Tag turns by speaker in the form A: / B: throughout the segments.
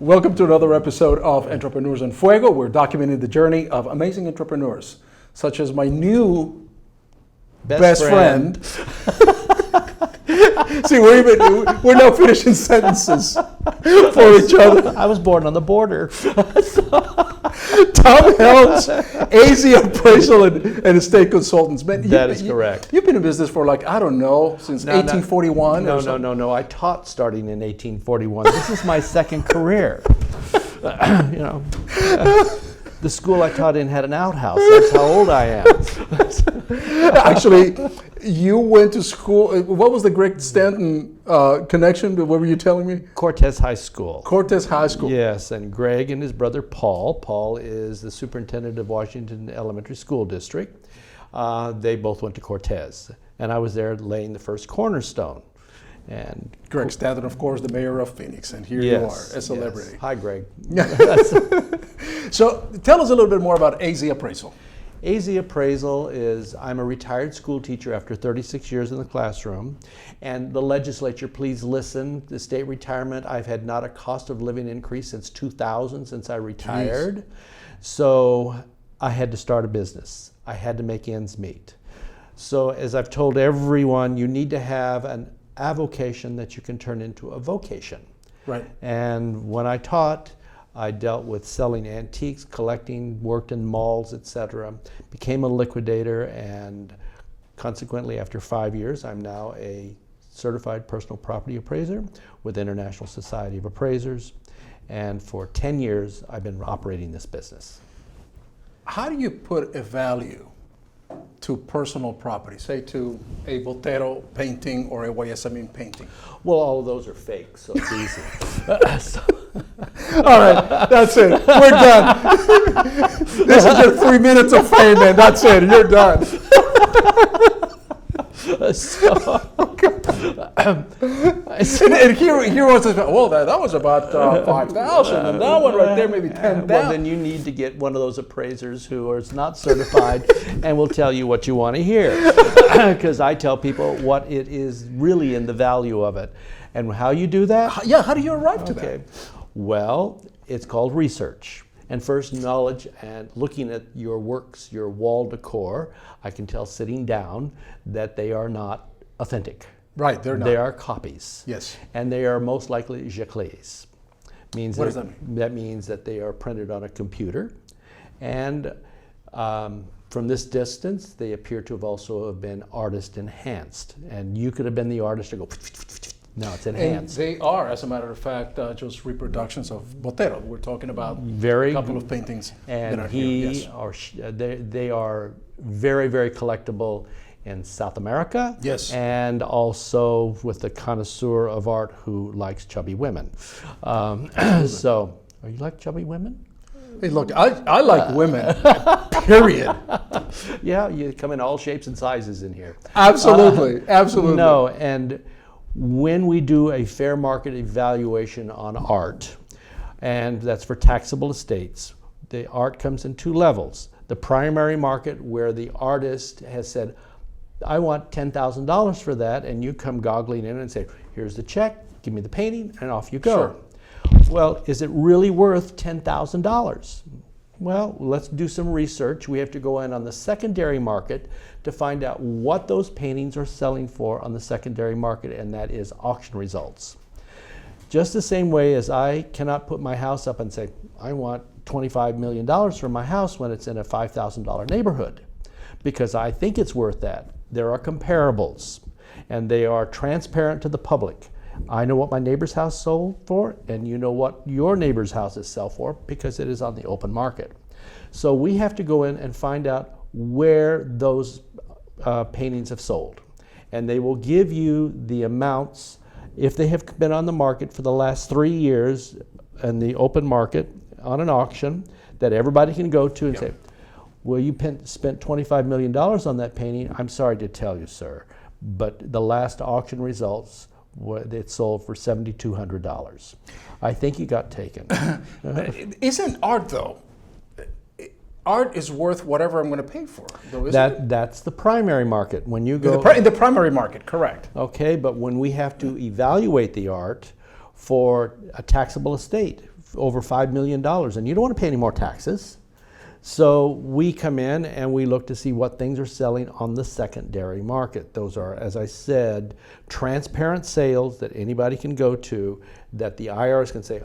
A: Welcome to another episode of Entrepreneurs in Fuego. We're documenting the journey of amazing entrepreneurs, such as my new best friend. See, we're now finishing sentences for each other.
B: I was born on the border.
A: Tom Helms, AZ Appraisal and Estate Consultants. Man,
B: That is correct.
A: You've been in business for since 1841 or something.
B: No. I taught starting in 1841. This is my second career. The school I taught in had an outhouse. That's how old I am.
A: Actually, you went to school. What was the Greg Stanton connection? What were you telling me?
B: Cortez High School.
A: Cortez High School.
B: Yes, and Greg and his brother Paul. Paul is the superintendent of Washington Elementary School District. They both went to Cortez, and I was there laying the first cornerstone. And
A: Greg Stanton, of course, the mayor of Phoenix, and here you are, a celebrity.
B: Yes. Hi, Greg.
A: So tell us a little bit more about AZ Appraisal.
B: AZ Appraisal is, I'm a retired school teacher after 36 years in the classroom, and the legislature, please listen, the state retirement, I've had not a cost of living increase since 2000, since I retired. Jeez. So I had to start a business. I had to make ends meet. So as I've told everyone, you need to have an avocation that you can turn into a vocation.
A: Right.
B: And when I taught, I dealt with selling antiques, collecting, worked in malls, etc. Became a liquidator, and consequently, after 5 years, I'm now a certified personal property appraiser with International Society of Appraisers. And for 10 years, I've been operating this business.
A: How do you put a value to personal property, say to a Botero painting or a Guayasamín painting?
B: Well, all of those are fake, so it's easy.
A: All right, that's it. We're done. This is your 3 minutes of fame, man. That's it. You're done. And here was that was about 5,000, and that one right there maybe 10,000.
B: Well, then you need to get one of those appraisers who is not certified and will tell you what you want to hear, because I tell people what it is really in the value of it, and how you do that.
A: Yeah, how do you arrive to that?
B: Well, it's called research. And first, knowledge and looking at your works, your wall decor, I can tell sitting down that they are not authentic.
A: Right, they're not.
B: They are copies.
A: Yes.
B: And they are most likely giclées.
A: What does that mean?
B: That means that they are printed on a computer. And from this distance, they appear to have also been artist enhanced. And you could have been the artist to go, no, it's enhanced.
A: And they are, as a matter of fact, just reproductions of Botero. We're talking about a couple of paintings
B: and
A: that are here. Yes.
B: They are very, very collectible in South America.
A: Yes.
B: And also with the connoisseur of art who likes chubby women. So, are you like chubby women?
A: Hey, look, I like women, period.
B: Yeah, you come in all shapes and sizes in here.
A: Absolutely, absolutely.
B: No, and when we do a fair market evaluation on art, and that's for taxable estates, the art comes in two levels. The primary market, where the artist has said, I want $10,000 for that, and you come goggling in and say, here's the check, give me the painting, and off you go.
A: Sure.
B: Well, is it really worth $10,000? Well, let's do some research. We have to go in on the secondary market to find out what those paintings are selling for on the secondary market, and that is auction results. Just the same way as I cannot put my house up and say, I want $25 million for my house when it's in a $5,000 neighborhood, because I think it's worth that. There are comparables, and they are transparent to the public. I know what my neighbor's house sold for, and you know what your neighbor's houses sell for, because it is on the open market. So we have to go in and find out where those paintings have sold. And they will give you the amounts, if they have been on the market for the last 3 years in the open market on an auction, that everybody can go to and say, well, you spent $25 million on that painting. I'm sorry to tell you, sir, but the last auction results, it sold for $7,200. I think you got taken.
A: Isn't art, though? Art is worth whatever I'm going to pay for, though, isn't it?
B: That's the primary market. When you go
A: in the primary market, correct.
B: Okay, but when we have to evaluate the art for a taxable estate, over $5 million, and you don't want to pay any more taxes. So we come in and we look to see what things are selling on the secondary market. Those are, as I said, transparent sales that anybody can go to, that the IRS can say,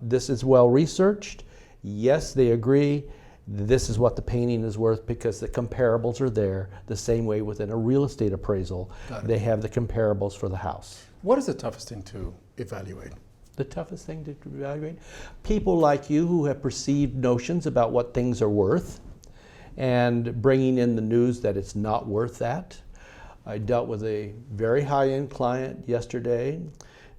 B: this is well researched. Yes, they agree. This is what the painting is worth, because the comparables are there. The same way within a real estate appraisal, they have the comparables for the house.
A: What is the toughest thing to evaluate?
B: The toughest thing to evaluate? People like you who have perceived notions about what things are worth and bringing in the news that it's not worth that. I dealt with a very high-end client yesterday,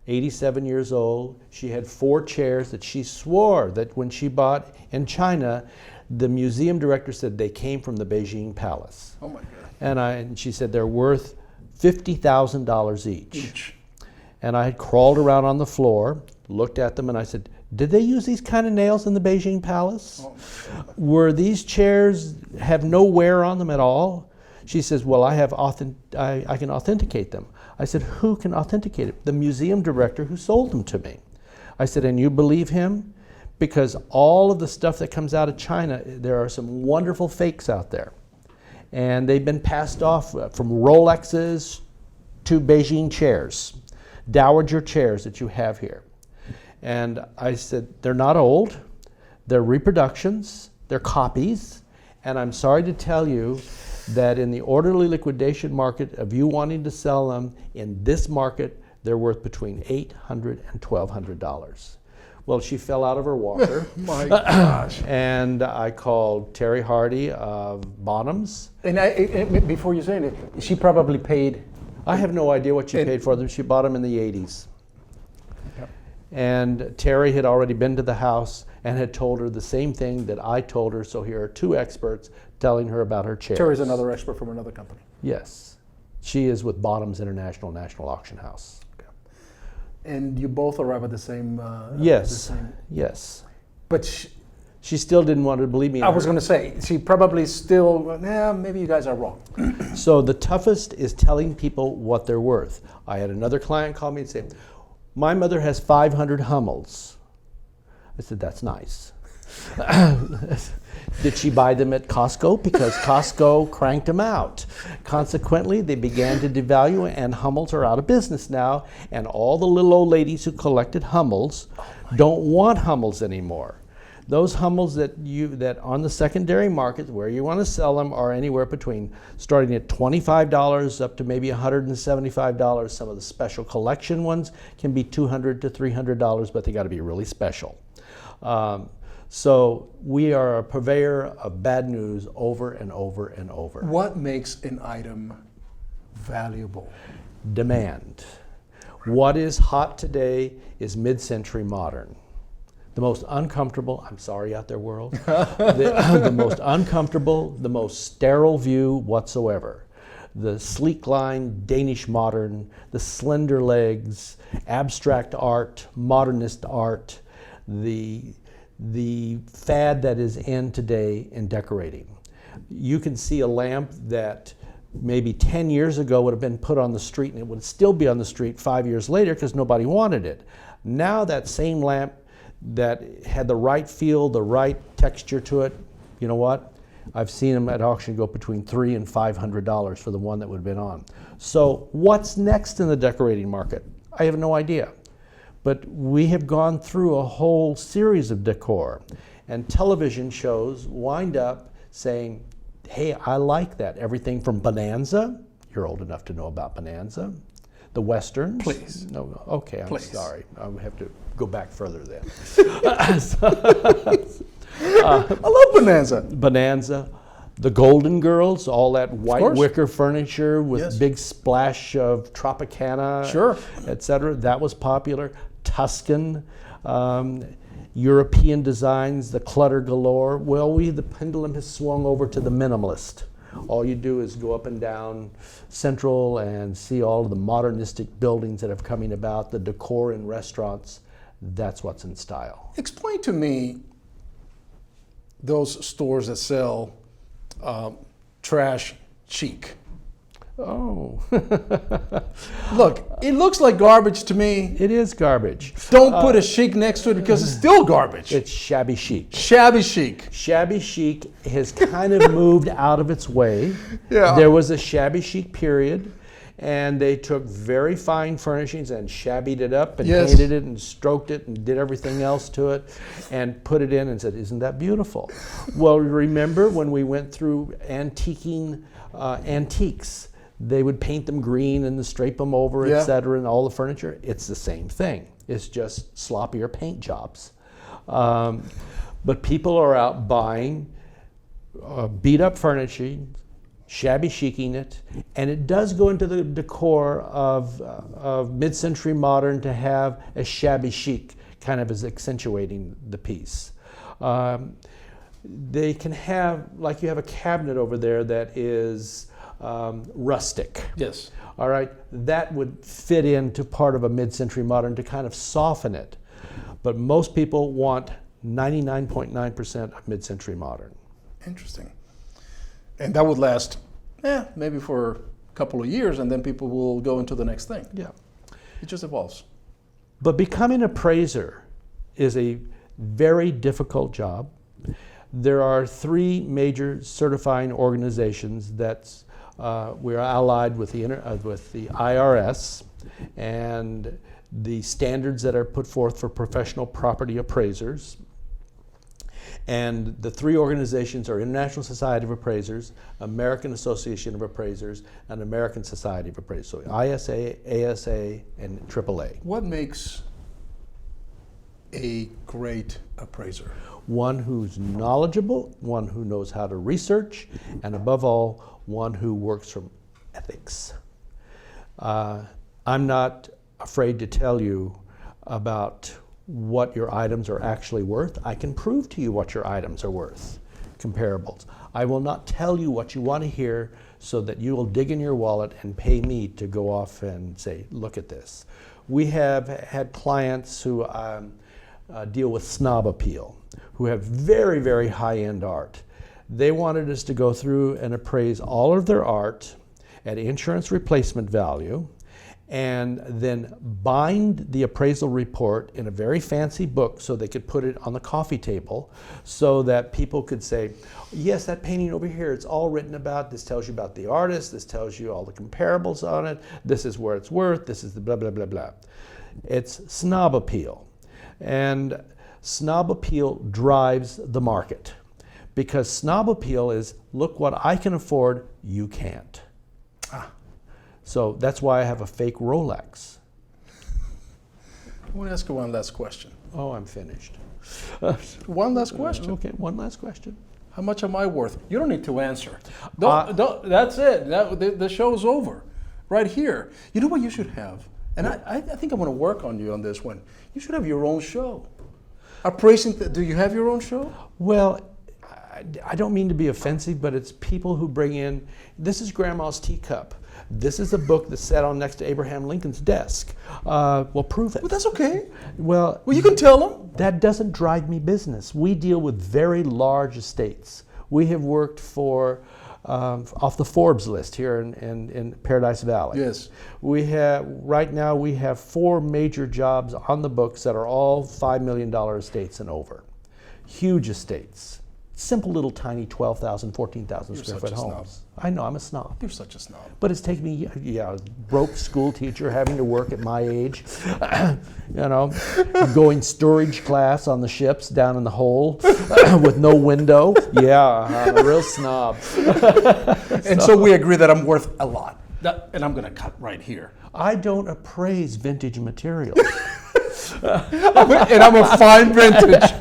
B: 87 years old. She had 4 chairs that she swore that when she bought in China, the museum director said they came from the Beijing Palace.
A: Oh my God.
B: And she said they're worth $50,000 each. And I had crawled around on the floor, looked at them, and I said, did they use these kind of nails in the Beijing Palace? Were these chairs have no wear on them at all? She says, well, I can authenticate them. I said, who can authenticate it? The museum director who sold them to me. I said, and you believe him? Because all of the stuff that comes out of China, there are some wonderful fakes out there. And they've been passed off from Rolexes to Beijing chairs. Dowager chairs that you have here. And I said, they're not old, they're reproductions, they're copies, and I'm sorry to tell you that in the orderly liquidation market of you wanting to sell them, in this market, they're worth between $800 and $1,200. Well, she fell out of her walker.
A: My gosh.
B: And I called Terry Hardy of Bottoms.
A: And before you say it, she probably paid.
B: I have no idea what she paid for them. She bought them in the 80s.
A: Yep.
B: And Terry had already been to the house and had told her the same thing that I told her. So here are 2 experts telling her about her chairs.
A: Terry's another expert from another company.
B: Yes. She is with Bottoms International National Auction House.
A: Okay. And you both arrive at the same...
B: Yes. Yes.
A: But
B: she still didn't want to believe me.
A: I was going to say, she probably still, maybe you guys are wrong.
B: So the toughest is telling people what they're worth. I had another client call me and say, my mother has 500 Hummels. I said, that's nice. Did she buy them at Costco? Because Costco cranked them out. Consequently, they began to devalue, and Hummels are out of business now, and all the little old ladies who collected Hummels don't want Hummels anymore. Those Hummels that on the secondary market where you want to sell them are anywhere between starting at $25 up to maybe $175. Some of the special collection ones can be $200 to $300, but they got to be really special. So we are a purveyor of bad news over and over and over.
A: What makes an item valuable?
B: Demand. What is hot today is mid-century modern. The most uncomfortable, I'm sorry out there world, the most uncomfortable, the most sterile view whatsoever. The sleek line, Danish modern, the slender legs, abstract art, modernist art, the fad that is in today in decorating. You can see a lamp that maybe 10 years ago would have been put on the street, and it would still be on the street 5 years later because nobody wanted it. Now that same lamp that had the right feel, the right texture to it, you know what? I've seen them at auction go between $300 and $500 for the one that would have been on. So what's next in the decorating market? I have no idea. But we have gone through a whole series of decor, and television shows wind up saying, hey, I like that. Everything from Bonanza, you're old enough to know about Bonanza, the Westerns.
A: Please.
B: No, okay, I'm
A: Please.
B: sorry. I would have to go back further then.
A: I love Bonanza.
B: Bonanza, the Golden Girls, all that white
A: course.
B: wicker furniture with
A: Yes.
B: big splash of Tropicana,
A: Sure.
B: etc. That was popular. Tuscan, European designs, the clutter galore. Well, the pendulum has swung over to the minimalist. All you do is go up and down Central and see all of the modernistic buildings that have coming about, the decor in restaurants. That's what's in style.
A: Explain to me those stores that sell trash chic.
B: Oh.
A: Look, it looks like garbage to me.
B: It is garbage.
A: Don't put a chic next to it because it's still garbage.
B: It's shabby chic.
A: Shabby chic.
B: Shabby chic has kind of moved out of its way.
A: Yeah.
B: There was a shabby chic period, and they took very fine furnishings and shabbied it up and
A: Yes.
B: painted it and stroked it and did everything else to it and put it in and said, isn't that beautiful? Well, remember when we went through antiquing antiques? They would paint them green and drape them over,
A: Yeah.
B: et cetera, and all the furniture. It's the same thing. It's just sloppier paint jobs. But people are out buying beat up furnishing, shabby chicing it, and it does go into the decor of mid-century modern to have a shabby chic kind of as accentuating the piece. They can have, like you have a cabinet over there that is rustic.
A: Yes.
B: All right, that would fit into part of a mid-century modern to kind of soften it. But most people want 99.9% of mid-century modern.
A: Interesting. And that would last, maybe for a couple of years, and then people will go into the next thing.
B: Yeah.
A: It just evolves.
B: But becoming an appraiser is a very difficult job. There are 3 major certifying organizations that we're allied with the IRS, and the standards that are put forth for professional property appraisers. And the 3 organizations are International Society of Appraisers, American Association of Appraisers, and American Society of Appraisers. So ISA, ASA, and AAA.
A: What makes a great appraiser?
B: One who's knowledgeable, one who knows how to research, and above all, one who works from ethics. I'm not afraid to tell you about what your items are actually worth. I can prove to you what your items are worth, comparables. I will not tell you what you want to hear so that you will dig in your wallet and pay me to go off and say, look at this. We have had clients who deal with snob appeal, who have very, very high-end art. They wanted us to go through and appraise all of their art at insurance replacement value, and then bind the appraisal report in a very fancy book so they could put it on the coffee table so that people could say, yes, that painting over here, it's all written about, this tells you about the artist, this tells you all the comparables on it, this is where it's worth, this is the blah, blah, blah, blah. It's snob appeal. And snob appeal drives the market, because snob appeal is, look what I can afford, you can't. So that's why I have a fake Rolex.
A: I want to ask you one last question.
B: Oh, I'm finished.
A: One last question.
B: Okay, one last question.
A: How much am I worth? You don't need to answer. Don't, that's it. The show's over. Right here. You know what you should have? And I think I'm going to work on you on this one. You should have your own show. Appraising, do you have your own show?
B: Well, I don't mean to be offensive, but it's people who bring in, this is Grandma's teacup. This is a book that sat on next to Abraham Lincoln's desk. Well, prove it.
A: Well, that's okay.
B: Well,
A: you can tell them.
B: That doesn't drive me business. We deal with very large estates. We have worked for, off the Forbes list here in Paradise Valley.
A: Yes.
B: Right now we have 4 major jobs on the books that are all $5 million estates and over. Huge estates. Simple little tiny 12,000, 14,000 square foot homes. I know, I'm a snob.
A: You're such a snob.
B: But it's taken me, broke school teacher having to work at my age, going storage class on the ships down in the hold with no window. Yeah, I'm a real snob.
A: And so we agree that I'm worth a lot. And I'm going to cut right here.
B: I don't appraise vintage materials.
A: And I'm a fine vintage.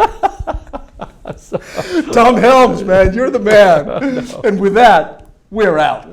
A: Tom Helms, man, you're the man. And with that, we're out.